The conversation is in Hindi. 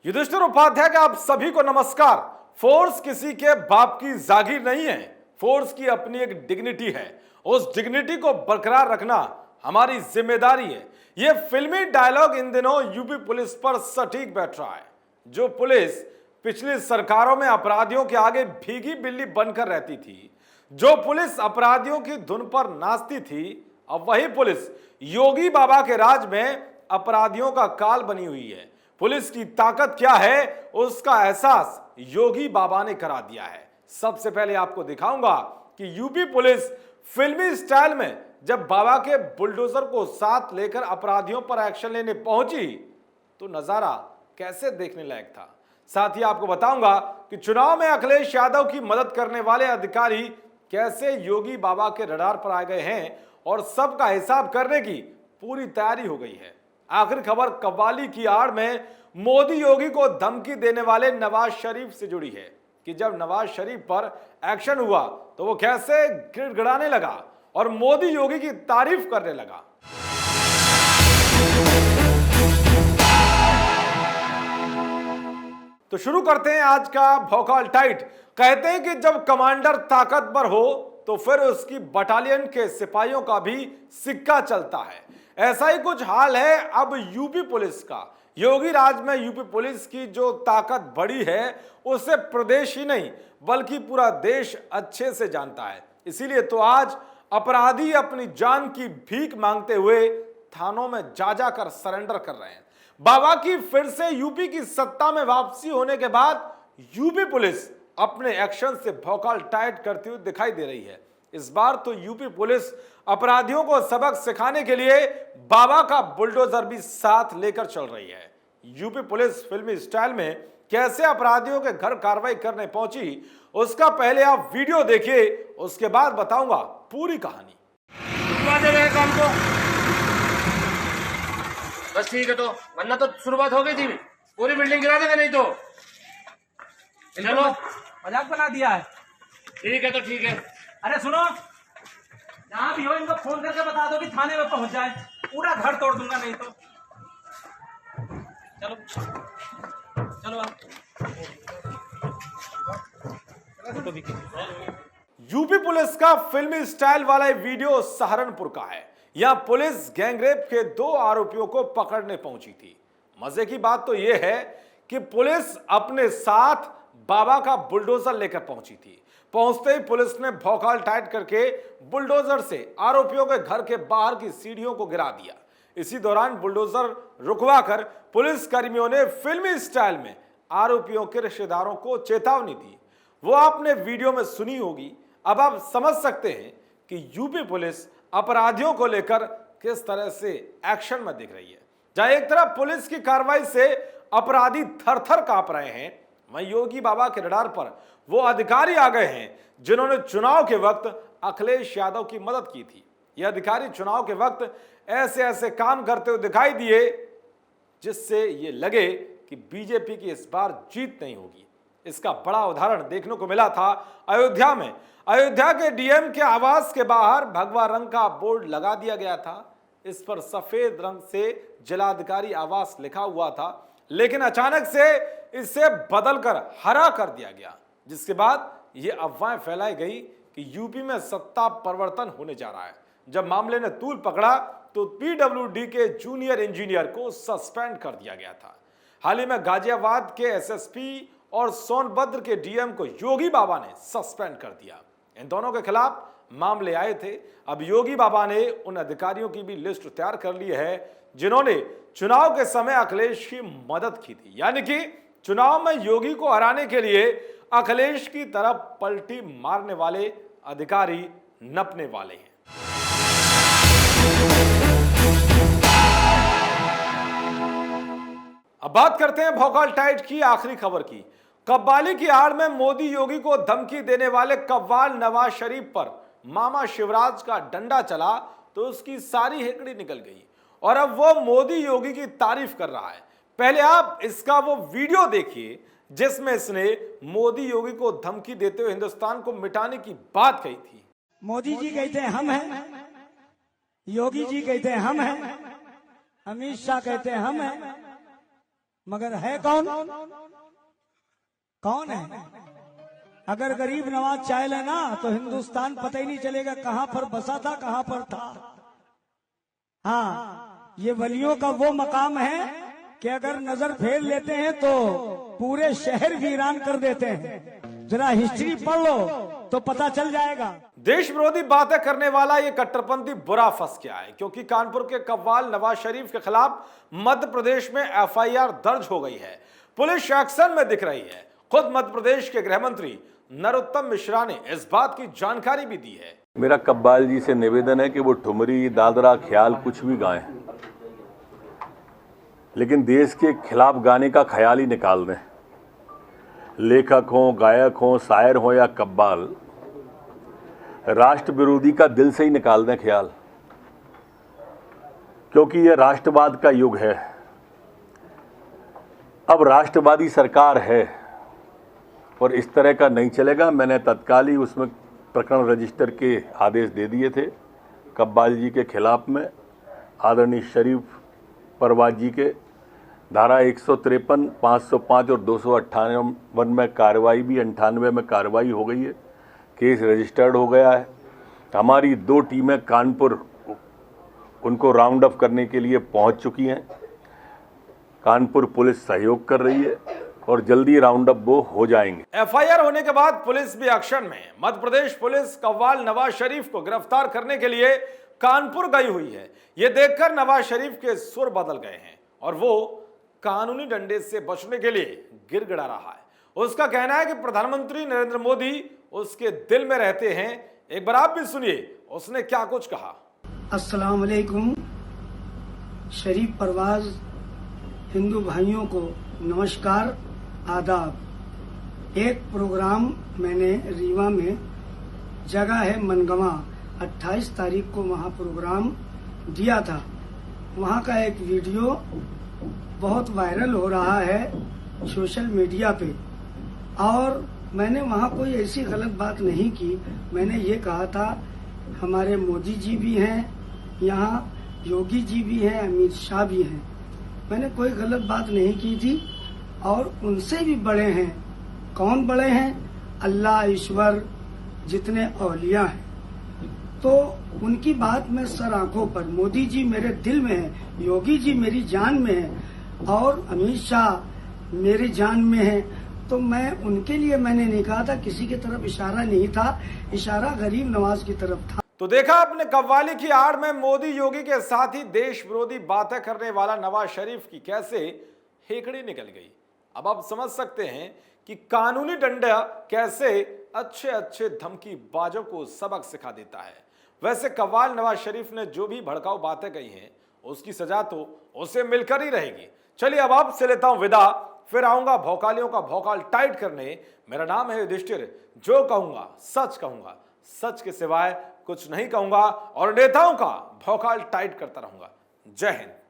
युधिष्ठिर उपाध्याय का आप सभी को नमस्कार। फोर्स किसी के बाप की जागीर नहीं है, फोर्स की अपनी एक डिग्निटी है। उस डिग्निटी को बरकरार रखना हमारी जिम्मेदारी है। यह फिल्मी डायलॉग इन दिनों यूपी पुलिस पर सटीक बैठ रहा है। जो पुलिस पिछली सरकारों में अपराधियों के आगे भीगी बिल्ली बनकर रहती थी, जो पुलिस अपराधियों की धुन पर नाचती थी, अब वही पुलिस योगी बाबा के राज में अपराधियों का काल बनी हुई है। पुलिस की ताकत क्या है, उसका एहसास योगी बाबा ने करा दिया है। सबसे पहले आपको दिखाऊंगा कि यूपी पुलिस फिल्मी स्टाइल में जब बाबा के बुलडोजर को साथ लेकर अपराधियों पर एक्शन लेने पहुंची तो नजारा कैसे देखने लायक था। साथ ही आपको बताऊंगा कि चुनाव में अखिलेश यादव की मदद करने वाले अधिकारी कैसे योगी बाबा के रडार पर आ गए हैं और सबका हिसाब करने की पूरी तैयारी हो गई है। आखिर खबर कव्वाली की आड़ में मोदी योगी को धमकी देने वाले नवाज शरीफ से जुड़ी है कि जब नवाज शरीफ पर एक्शन हुआ तो वो कैसे गिड़गिड़ाने लगा और मोदी योगी की तारीफ करने लगा। तो शुरू करते हैं आज का भौकाल टाइट। कहते हैं कि जब कमांडर ताकतवर हो तो फिर उसकी बटालियन के सिपाहियों का भी सिक्का चलता है। ऐसा ही कुछ हाल है अब यूपी पुलिस का। योगी राज में यूपी पुलिस की जो ताकत बढ़ी है उसे प्रदेश ही नहीं बल्कि पूरा देश अच्छे से जानता है। इसीलिए तो आज अपराधी अपनी जान की भीख मांगते हुए थानों में जा जाकर सरेंडर कर रहे हैं। बाबा की फिर से यूपी की सत्ता में वापसी होने के बाद यूपी पुलिस अपने एक्शन से भौकाल टाइट करती हुई दिखाई दे रही है। इस बार तो यूपी पुलिस अपराधियों को सबक सिखाने के लिए बाबा का बुलडोजर भी साथ लेकर चल रही है। यूपी पुलिस फिल्मी स्टाइल में कैसे अपराधियों के घर कार्रवाई करने पहुंची, उसका पहले आप वीडियो देखिए, उसके बाद बताऊंगा पूरी कहानी। काम को बस ठीक है, तो वरना तो शुरुआत हो गई थी, पूरी बिल्डिंग गिरा देंगे नहीं तो। चलो मजाक बना दिया है। ठीक है तो ठीक है। अरे सुनो, जहाँ भी हो इनको फोन करके बता दो कि थाने में पहुंच जाए, पूरा घर तोड़ दूंगा नहीं तो। चलो चलो आप। यूपी पुलिस का फिल्मी स्टाइल वाला वीडियो सहारनपुर का है। यहां पुलिस गैंगरेप के 2 आरोपियों को पकड़ने पहुंची थी। मजे की बात तो यह है कि पुलिस अपने साथ बाबा का बुलडोजर लेकर पहुंची थी। पहुंचते ही पुलिस ने भौकाल टाइट करके बुलडोजर से आरोपियों के घर के बाहर की सीढ़ियों को गिरा दिया। इसी दौरान बुलडोजर रुकवाकर पुलिस कर्मियों ने फिल्मी स्टाइल में आरोपियों के रिश्तेदारों को चेतावनी दी। वो आपने वीडियो में सुनी होगी। अब आप समझ सकते हैं कि यूपी पुलिस अपराधियों को लेकर किस तरह से एक्शन में दिख रही है। जहां एक तरफ पुलिस की कार्रवाई से अपराधी थर-थर कांप रहे हैं, वहीं योगी बाबा के रडार पर वो अधिकारी आ गए हैं जिन्होंने चुनाव के वक्त अखिलेश यादव की मदद की थी। ये अधिकारी चुनाव के वक्त ऐसे ऐसे काम करते हुए दिखाई दिए जिससे ये लगे कि बीजेपी की इस बार जीत नहीं होगी। इसका बड़ा उदाहरण देखने को मिला था अयोध्या में। अयोध्या के डीएम के आवास के बाहर भगवा रंग का बोर्ड लगा दिया गया था। इस पर सफेद रंग से जिलाधिकारी आवास लिखा हुआ था, लेकिन अचानक से इसे बदलकर हरा कर दिया गया, जिसके बाद ये अफवाहें फैलाई गई कि यूपी में सत्ता परिवर्तन होने जा रहा है। जब मामले ने तूल पकड़ा तो पीडब्ल्यूडी के जूनियर इंजीनियर को सस्पेंड कर दिया गया था। हाल ही में गाजियाबाद के एसएसपी और सोनभद्र के डीएम को योगी बाबा ने सस्पेंड कर दिया। इन दोनों के खिलाफ मामले आए थे। अब योगी बाबा ने उन अधिकारियों की भी लिस्ट तैयार कर ली है जिन्होंने चुनाव के समय अखिलेश की मदद की थी। यानी कि चुनाव में योगी को हराने के लिए अखिलेश की तरफ पलटी मारने वाले अधिकारी नपने वाले हैं। अब बात करते हैं भौकाल टाइट की आखिरी खबर की। कव्वाली की आड़ में मोदी योगी को धमकी देने वाले कव्वाल नवाज शरीफ पर मामा शिवराज का डंडा चला तो उसकी सारी हेकड़ी निकल गई और अब वो मोदी योगी की तारीफ कर रहा है। पहले आप इसका वो वीडियो देखिए जिसमें इसने मोदी योगी को धमकी देते हुए हिंदुस्तान को मिटाने की बात कही थी। मोदी जी कहते हैं हम हैं, योगी जी कहते हैं हम हैं, अमित शाह कहते हैं हम हैं, मगर है कौन? कौन है? अगर गरीब नवाज चाह लेना तो हिंदुस्तान पता ही नहीं चलेगा कहां पर बसा था, कहां पर था। हाँ, ये वलियों का वो मकाम है कि अगर नजर फेर लेते हैं तो पूरे शहर वीरान कर देते हैं। जरा हिस्ट्री पढ़ लो तो पता चल जाएगा। देश विरोधी बातें करने वाला ये कट्टरपंथी बुरा फंस गया है, क्योंकि कानपुर के कव्वाल नवाज शरीफ के खिलाफ मध्य प्रदेश में एफआईआर दर्ज हो गई है। पुलिस एक्शन में दिख रही है। खुद मध्य प्रदेश के गृह मंत्री नरोत्तम मिश्रा ने इस बात की जानकारी भी दी है। मेरा कव्वाल जी से निवेदन है कि वो ठुमरी, दादरा, ख्याल कुछ भी गाएं, लेकिन देश के खिलाफ गाने का ख्याल ही निकाल दें। लेखक हो, गायक हो, शायर हो या कव्वाल, राष्ट्र विरोधी का दिल से ही निकाल दें ख्याल, क्योंकि यह राष्ट्रवाद का युग है। अब राष्ट्रवादी सरकार है और इस तरह का नहीं चलेगा। मैंने तत्काल ही उसमें प्रकरण रजिस्टर के आदेश दे दिए थे कव्वाल जी के खिलाफ में। आदरणीय शरीफ परवाज जी के धारा 153, 505 और 258 में कार्रवाई भी, 98 में कार्रवाई हो गई है, केस रजिस्टर्ड हो गया है। हमारी 2 टीमें कानपुर उनको राउंड अप करने के लिए पहुंच चुकी हैं। कानपुर पुलिस सहयोग कर रही है और जल्दी राउंड अप वो हो जाएंगे। एफआईआर होने के बाद पुलिस भी एक्शन में। मध्य प्रदेश पुलिस कव्वाल नवाज शरीफ को गिरफ्तार करने के लिए कानपुर गई हुई है। यह देखकर नवाज शरीफ के सुर बदल गए हैं और वो कानूनी डंडे से बचने के लिए गिड़गिड़ा रहा है। उसका कहना है कि प्रधानमंत्री नरेंद्र मोदी उसके दिल में रहते हैं। एक बार आप भी सुनिए उसने क्या कुछ कहा। अस्सलाम वालेकुम। शरीफ परवाज हिंदू भाइयों को नमस्कार, आदाब। एक प्रोग्राम मैंने रीवा में, जगह है मनगवा, 28 तारीख को वहाँ प्रोग्राम दिया था। वहाँ का एक वीडियो बहुत वायरल हो रहा है सोशल मीडिया पे, और मैंने वहाँ कोई ऐसी गलत बात नहीं की। मैंने ये कहा था हमारे मोदी जी भी हैं यहाँ, योगी जी भी हैं, अमित शाह भी हैं। मैंने कोई गलत बात नहीं की थी। और उनसे भी बड़े हैं। कौन बड़े हैं? अल्लाह, ईश्वर, जितने औलिया हैं। तो उनकी बात में सर आंखों पर, मोदी जी मेरे दिल में है, योगी जी मेरी जान में है और अमित शाह मेरी जान में है। तो मैं उनके लिए मैंने नहीं कहा था, किसी की तरफ इशारा नहीं था, इशारा गरीब नवाज की तरफ था। तो देखा आपने, कव्वाली की आड़ में मोदी योगी के साथ ही देश विरोधी बातें करने वाला नवाज शरीफ की कैसे हेकड़ी निकल गई। अब आप समझ सकते हैं कि कानूनी डंडा कैसे अच्छे अच्छे धमकी बाजों को सबक सिखा देता है। वैसे कव्वाल नवाज शरीफ ने जो भी भड़काऊ बातें कही हैं उसकी सजा तो उसे मिलकर ही रहेगी। चलिए अब आपसे लेता हूं विदा, फिर आऊंगा भौकालियों का भौकाल टाइट करने। मेरा नाम है युधिष्ठिर। जो कहूंगा सच कहूंगा, सच के सिवाय कुछ नहीं कहूंगा और नेताओं का भौकाल टाइट करता रहूंगा। जय हिंद।